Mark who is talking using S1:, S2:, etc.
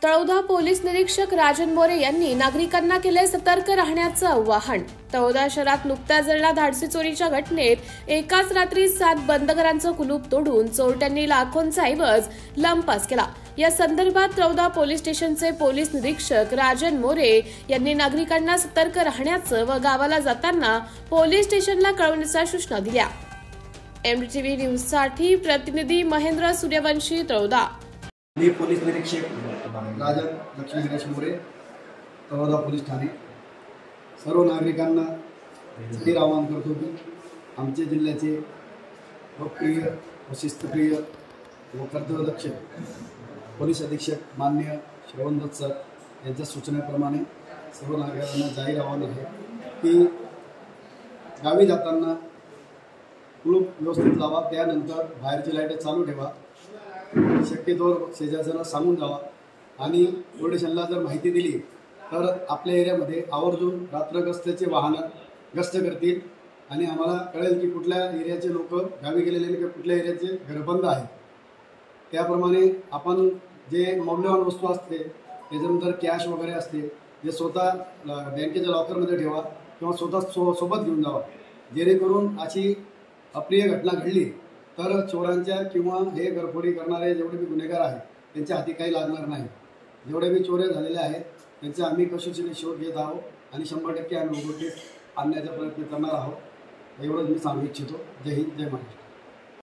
S1: Taloda police निरीक्षक राजन मोरे यांनी नागरिकांना केले सतर्क राहण्याचं आवाहन। तळोदा शहरात नुकत्याच झालेल्या धाडसी चोरीच्या घटनेत एकाच रात्री 7 बंदघरांचं कुलूप तोडून चोरट्यांनी लाखोंचा ऐवज लंपास केला। या संदर्भात तळोदा पोलीस स्टेशनचे पोलीस निरीक्षक राजन मोरे यांनी नागरिकांना सतर्क राहण्याचं व गावाला जाताना पोलीस स्टेशनला कळवण्याच्या सूचना दिल्या। एमटीव्ही न्यूजसाठी प्रतिनिधी महेंद्र सूर्यवंशी, तळोदा।
S2: मी पोलीस निरीक्षक राजन लक्ष्मी गणेश मोरे, तळोदा पोलीस ठाणे। सर्व नागरिकांना जाहीर आवाहन करतो की आमच्या जिल्ह्याचे लोकप्रिय व शिस्तप्रिय व कर्तव्यदक्ष पोलीस अधीक्षक माननीय श्रवण दत्त सर यांच्या सूचनेप्रमाणे सर्व नागरिकांना जाहीर आवाहन आहे की गावी जाताना कुलूप व्यवस्थित लावा, त्यानंतर बाहेरची लाईट चालू ठेवा, शक्यतोवर शेजाऱ्यांना सांगून जावा आणि पोलीस स्टेशनला जर माहिती दिली तर आपल्या एरियामध्ये आवर्जून रात्र गस्तीचे वाहनं गस्त करतील आणि आम्हाला कळेल की कुठल्या एरियाचे लोक गावी गेलेले किंवा कुठल्या एरियाचे घर बंद आहेत। त्याप्रमाणे आपण जे मौल्यवान वस्तू असते त्याच्यानंतर कॅश वगैरे असते जे स्वतः बँकेच्या लॉकरमध्ये ठेवा किंवा स्वतः सोबत घेऊन जावा, जेणेकरून अशी अप्रिय घटना घडली तर चोरांच्या किंवा हे घरफोडी करणारे जेवढे बी गुन्हेगार आहेत त्यांच्या हाती काही लागणार नाही। जेवढे बी चोऱ्या झालेल्या आहेत त्यांचे आम्ही कशोशीने शोध घेत आहोत आणि 100% आम्ही उघडकीस आणण्याचा प्रयत्न करणार आहोत। एवढंच मी सांगू इच्छितो। जय हिंद, जय महाराष्ट्र।